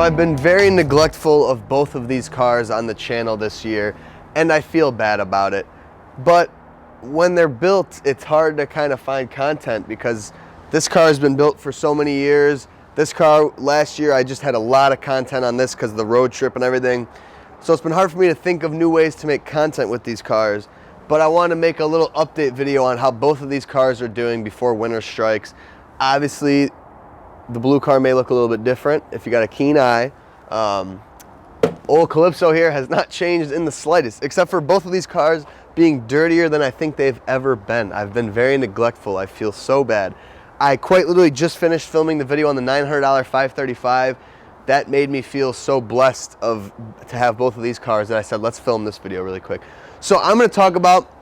So I've been very neglectful of both of these cars on the channel this year, and I feel bad about it. But when they're built, it's hard to kind of find content because this car has been built for so many years. This car last year, I just had a lot of content on this because of the road trip and everything. So it's been hard for me to think of new ways to make content with these cars. But I want to make a little update video on how both of these cars are doing before winter strikes. Obviously, the blue car may look a little bit different if you got a keen eye. Old Calypso here has not changed in the slightest, except for both of these cars being dirtier than I think they've ever been. I've been very neglectful. I feel so bad. I quite literally just finished filming the video on the $900 535. That made me feel so blessed to have both of these cars that I said, let's film this video really quick. So I'm going to talk about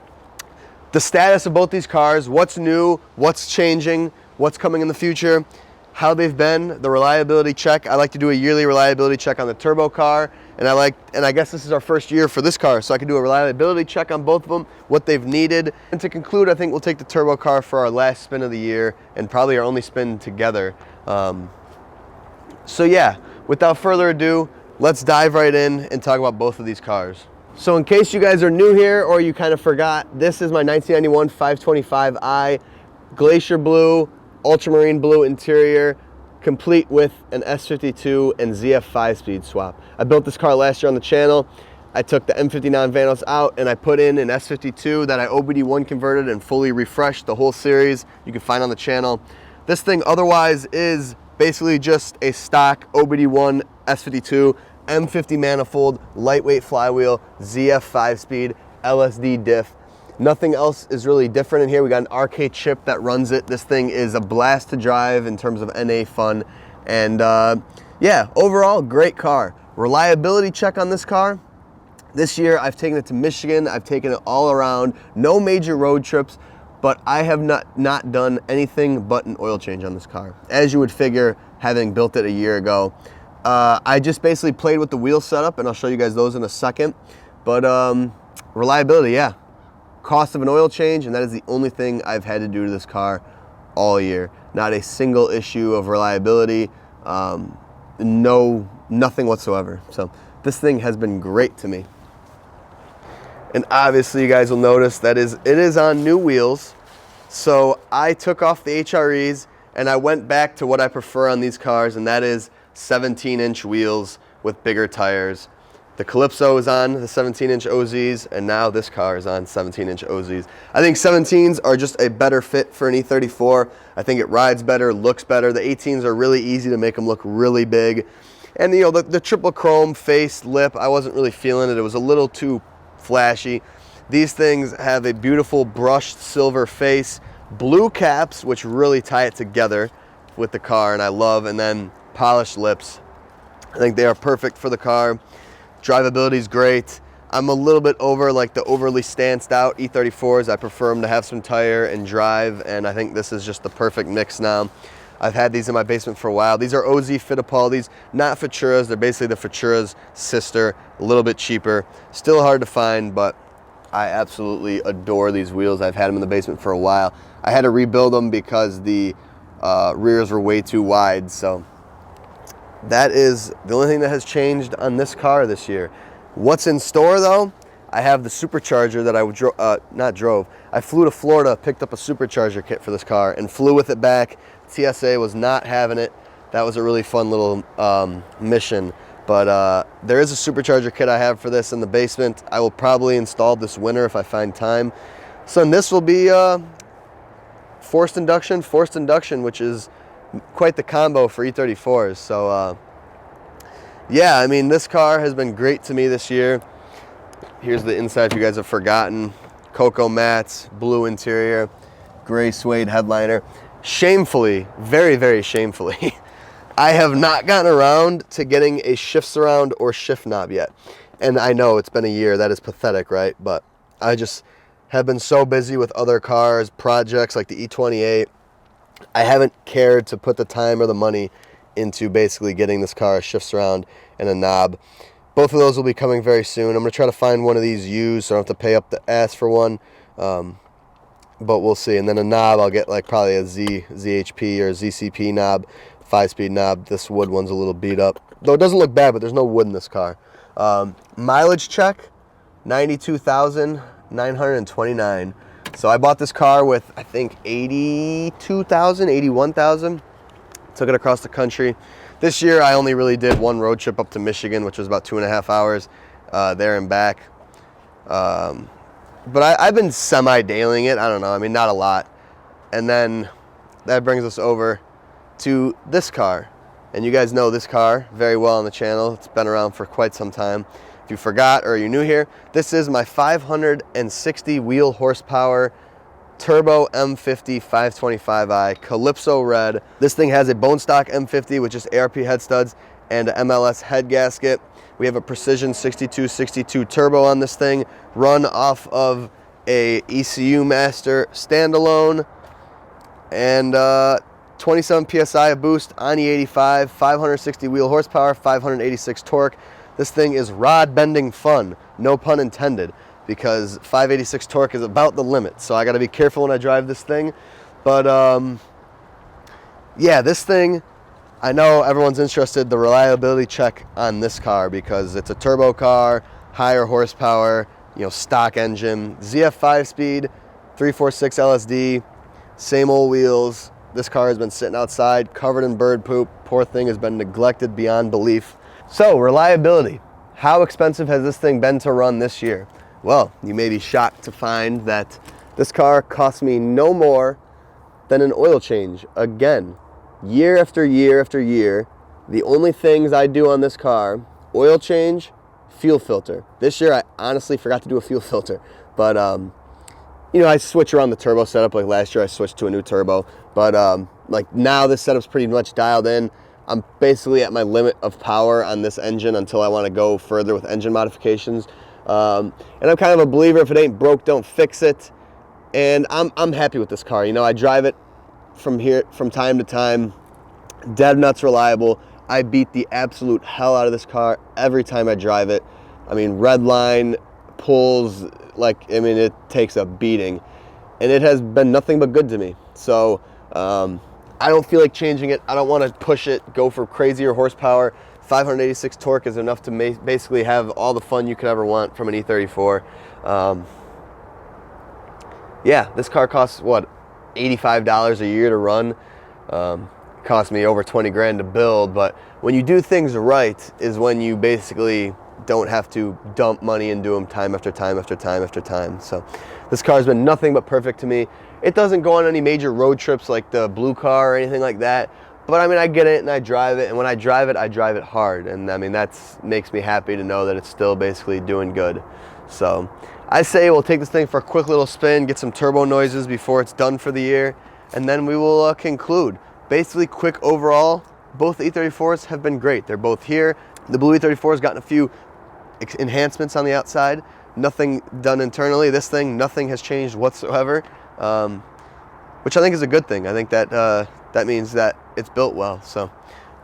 the status of both these cars, what's new, what's changing, what's coming in the future, how they've been, the reliability check. I like to do a yearly reliability check on the turbo car, and I guess this is our first year for this car, so I can do a reliability check on both of them, what they've needed. And to conclude, I think we'll take the turbo car for our last spin of the year and probably our only spin together. So yeah, without further ado, let's dive right in and talk about both of these cars. So in case you guys are new here or you kind of forgot, this is my 1991 525i, glacier blue, ultramarine blue interior, complete with an S52 and ZF 5-speed swap. I built this car last year on the channel. I took the M50 non-vanos out and I put in an S52 that I OBD1 converted and fully refreshed the whole series. You can find on the channel. This thing otherwise is basically just a stock OBD1 S52, M50 manifold, lightweight flywheel, ZF 5-speed, LSD diff. Nothing else is really different in here. We got an RK chip that runs it. This thing is a blast to drive in terms of NA fun. And yeah, overall, great car. Reliability check on this car. This year, I've taken it to Michigan. I've taken it all around. No major road trips, but I have not done anything but an oil change on this car. As you would figure, having built it a year ago. I just basically played with the wheel setup, and I'll show you guys those in a second. But reliability, yeah. Cost of an oil change, and that is the only thing I've had to do to this car all year. Not a single issue of reliability, nothing whatsoever. So this thing has been great to me. And obviously you guys will notice that it is on new wheels. So I took off the HREs and I went back to what I prefer on these cars, and that is 17-inch wheels with bigger tires. The Calypso is on the 17-inch OZs, and now this car is on 17-inch OZs. I think 17s are just a better fit for an E34. I think it rides better, looks better. The 18s are really easy to make them look really big. And you know, the triple chrome face, lip, I wasn't really feeling it. It was a little too flashy. These things have a beautiful brushed silver face, blue caps, which really tie it together with the car, and I love, and then polished lips. I think they are perfect for the car. Drivability is great. I'm a little bit over like the overly stanced out E34s. I prefer them to have some tire and drive, and I think this is just the perfect mix now. I've had these in my basement for a while. These are OZ Fittipaldis, not Futuras. They're basically the Futura's sister, a little bit cheaper. Still hard to find, but I absolutely adore these wheels. I've had them in the basement for a while. I had to rebuild them because the rears were way too wide, so that is the only thing that has changed on this car this year. What's in store though? I have the supercharger that I flew to Florida, picked up a supercharger kit for this car and flew with it back. TSA was not having it. That was a really fun little mission. But there is a supercharger kit I have for this in the basement. I will probably install this winter if I find time. So and this will be forced induction, which is quite the combo for E34s. So yeah, I mean, this car has been great to me this year. Here's the inside if you guys have forgotten. Cocoa mats, blue interior, gray suede headliner. Shamefully, very, very shamefully, I have not gotten around to getting a shift surround or shift knob yet. And I know it's been a year. That is pathetic, right? But I just have been so busy with other cars, projects like the E28. I haven't cared to put the time or the money into basically getting this car a shift surround and a knob. Both of those will be coming very soon. I'm going to try to find one of these used so I don't have to pay up the ass for one. But we'll see. And then a knob, I'll get like probably a ZHP or ZCP knob 5-speed knob. This wood one's a little beat up. Though it doesn't look bad, but there's no wood in this car. Mileage check, 92,929. So I bought this car with, I think, 82,000, 81,000. Took it across the country. This year, I only really did one road trip up to Michigan, which was about 2.5 hours there and back. But I've been semi-dailying it. I don't know. I mean, not a lot. And then that brings us over to this car. And you guys know this car very well on the channel. It's been around for quite some time. If you forgot or you're new here, this is my 560 wheel horsepower turbo M50 525i Calypso red. This thing has a bone stock M50 with just ARP head studs and a MLS head gasket. We have a Precision 6262 turbo on this thing, run off of a ECU Master standalone, and 27 PSI of boost on E85, 560 wheel horsepower, 586 torque. This thing is rod bending fun, no pun intended, because 586 torque is about the limit. So I gotta be careful when I drive this thing. But yeah, this thing, I know everyone's interested, the reliability check on this car, because it's a turbo car, higher horsepower, you know, stock engine, ZF 5-speed, 346 LSD, same old wheels. This car has been sitting outside, covered in bird poop. Poor thing has been neglected beyond belief. So, reliability. How expensive has this thing been to run this year? Well, you may be shocked to find that this car cost me no more than an oil change. Again, year after year after year, the only things I do on this car, oil change, fuel filter. This year, I honestly forgot to do a fuel filter. But, you know, I switch around the turbo setup. Like last year, I switched to a new turbo. But, like now, this setup's pretty much dialed in. I'm basically at my limit of power on this engine until I want to go further with engine modifications. And I'm kind of a believer, if it ain't broke, don't fix it. And I'm happy with this car. You know, I drive it from time to time. Dead nuts reliable. I beat the absolute hell out of this car every time I drive it. I mean, red line pulls, like, I mean, it takes a beating. And it has been nothing but good to me. So, I don't feel like changing it. I don't want to push it, go for crazier horsepower. 586 torque is enough to basically have all the fun you could ever want from an E34. Yeah, this car costs, what, $85 a year to run. Cost me over 20 grand to build, but when you do things right is when you basically don't have to dump money into them time after time after time after time. So this car has been nothing but perfect to me. It doesn't go on any major road trips like the blue car or anything like that, but I mean, I get it and I drive it, and when I drive it hard, and I mean, that makes me happy to know that it's still basically doing good. So I say we'll take this thing for a quick little spin, get some turbo noises before it's done for the year, and then we will conclude. Basically, quick overall, both the E34s have been great. They're both here. The blue E34 has gotten a few enhancements on the outside, nothing done internally. This thing, nothing has changed whatsoever, which I think is a good thing. I think that that means that it's built well. So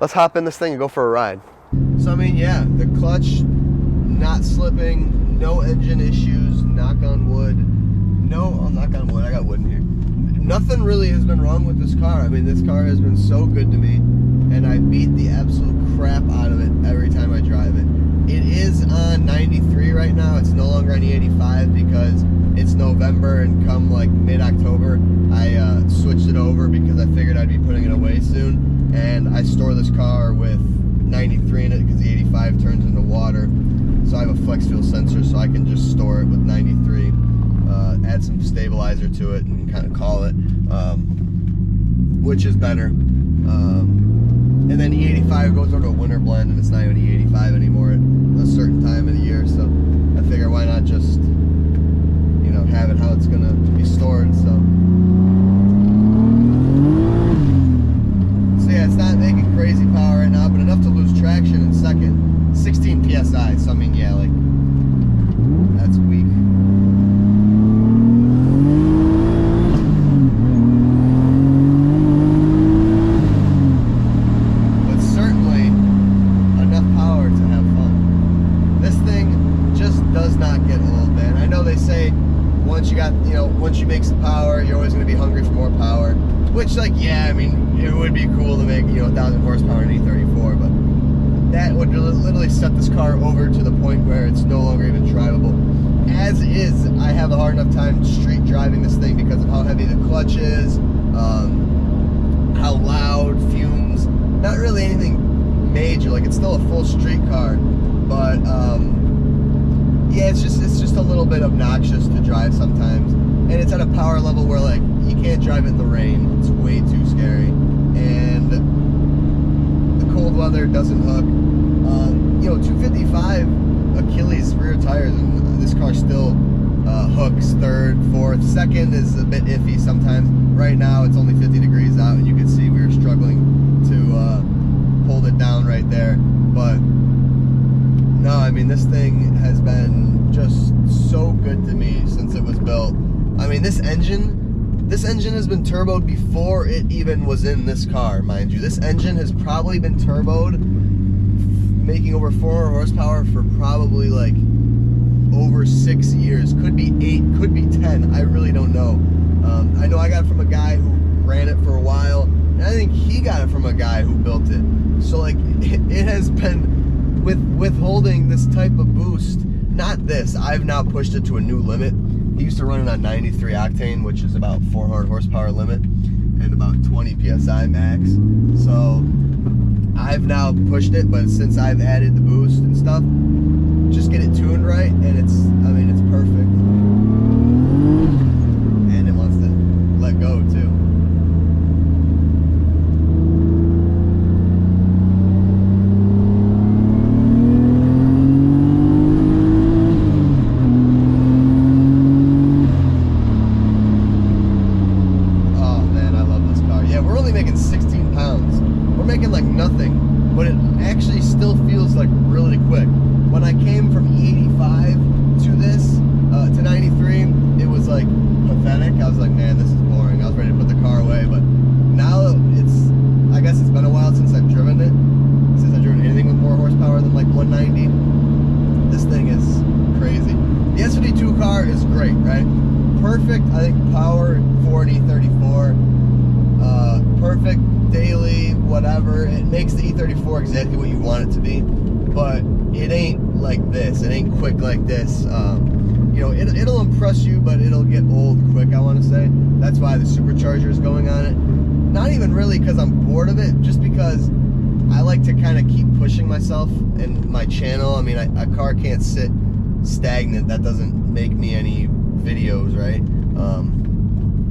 let's hop in this thing and go for a ride. So I mean, yeah, the clutch not slipping, no engine issues, knock on wood. No, oh, knock on wood, I got wood in here. Nothing really has been wrong with this car. I mean, this car has been so good to me, and I beat the absolute crap out of it every time I drive it. It is on 93 right now. It's no longer on E85 because it's November, and come like mid-October, I switched it over because I figured I'd be putting it away soon, and I store this car with 93 in it because the 85 turns into water. So I have a flex fuel sensor, so I can just store it with 93. Add some stabilizer to it and kind of call it, which is better. And then E85 goes over to a winter blend, and it's not even E85 anymore at a certain time of the year. So I figure why not just, you know, have it how it's gonna be stored. So yeah, it's not making crazy power right now, but enough to lose traction in second. 16 PSI. So I mean, yeah, like that's weak. Once you make some power, you're always going to be hungry for more power. Which, like, yeah, I mean, it would be cool to make, you know, 1,000 horsepower in E34, but that would literally set this car over to the point where it's no longer even drivable. As is, I have a hard enough time street driving this thing because of how heavy the clutch is, how loud, fumes, not really anything major. Like, it's still a full street car, but yeah, it's just a little bit obnoxious to drive sometimes, and it's at a power level where, like, you can't drive it in the rain. It's way too scary, and the cold weather doesn't hook. You know, 255 Achilles rear tires, and this car still hooks third, fourth. Second is a bit iffy sometimes. Right now it's only 50 degrees out, and you can see we were struggling to hold it down right there. But no, I mean, this thing has been just so good to me since it was built. I mean, this engine has been turboed before it even was in this car, mind you. This engine has probably been turboed, making over 400 horsepower for probably like over 6 years. Could be 8, could be 10. I really don't know. I know I got it from a guy who ran it for a while, and I think he got it from a guy who built it. So, like, it has been withholding this type of boost. Not this. I've now pushed it to a new limit. He used to run it on 93 octane, which is about 400 horsepower limit and about 20 psi max. So I've now pushed it, but since I've added the boost and stuff, just get it tuned right, and it's perfect. And it wants to let go too. But it actually still feels like really quick. When I came from E85 to this, to 93, it was like pathetic. I was like, man, this is boring. I was ready to put the car away, but now I guess it's been a while since I've driven it, since I've driven anything with more horsepower than like 190. This thing is crazy. The S52 car is great, right? Perfect, I think, power for an E34. Perfect daily, whatever. It makes the E34 exactly what you want it to be, but it ain't like this. It ain't quick like this. You know, it'll impress you, but it'll get old quick, I want to say. That's why the supercharger is going on it. Not even really because I'm bored of it, just because I like to kind of keep pushing myself and my channel. I mean, a car can't sit stagnant. That doesn't make me any videos, right?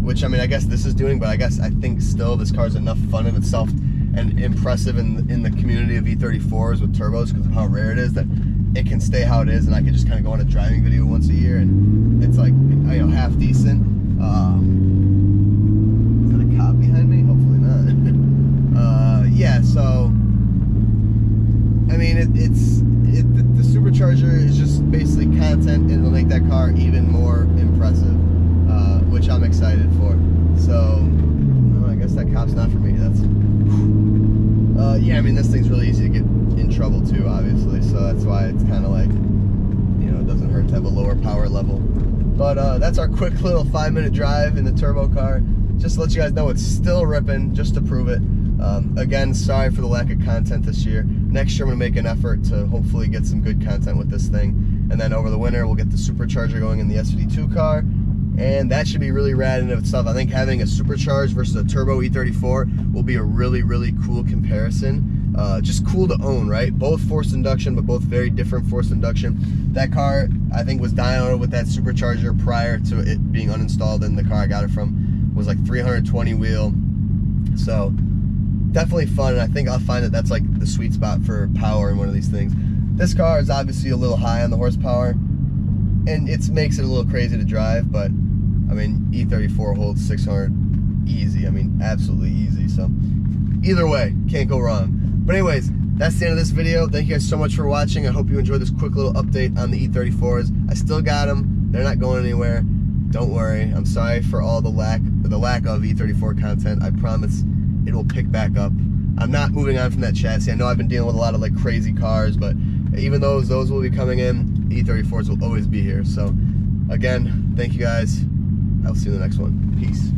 Which, I mean, I guess this is doing, but I think still this car's enough fun in itself and impressive in the community of E34s with turbos because of how rare it is that it can stay how it is, and I can just kind of go on a driving video once a year, and it's like, you know, half decent. Is that a cop behind me? Hopefully not. Yeah, so I mean, the supercharger is just basically content, and it'll make that car even more impressive. Which I'm excited for. So, well, I guess that cop's not for me. That's, yeah, I mean, this thing's really easy to get in trouble too, obviously. So that's why it's kind of like, you know, it doesn't hurt to have a lower power level. But that's our quick little 5-minute drive in the turbo car. Just to let you guys know it's still ripping, just to prove it. Again, sorry for the lack of content this year. Next year I'm going to make an effort to hopefully get some good content with this thing. And then over the winter we'll get the supercharger going in the S52 car. And that should be really rad in of itself. I think having a supercharged versus a turbo E34 will be a really, really cool comparison. Just cool to own, right? Both forced induction, but both very different forced induction. That car, I think, was dynoed with that supercharger prior to it being uninstalled, and the car I got it from was like 320 wheel. So definitely fun, and I think I'll find that that's like the sweet spot for power in one of these things. This car is obviously a little high on the horsepower, and it makes it a little crazy to drive, but I mean, E34 holds 600 easy. I mean, absolutely easy. So either way, can't go wrong. But anyways, that's the end of this video. Thank you guys so much for watching. I hope you enjoyed this quick little update on the E34s. I still got them. They're not going anywhere. Don't worry. I'm sorry for all the lack of E34 content. I promise it will pick back up. I'm not moving on from that chassis. I know I've been dealing with a lot of like crazy cars, but even though those will be coming in, E34s will always be here. So again, thank you guys. I'll see you in the next one. Peace.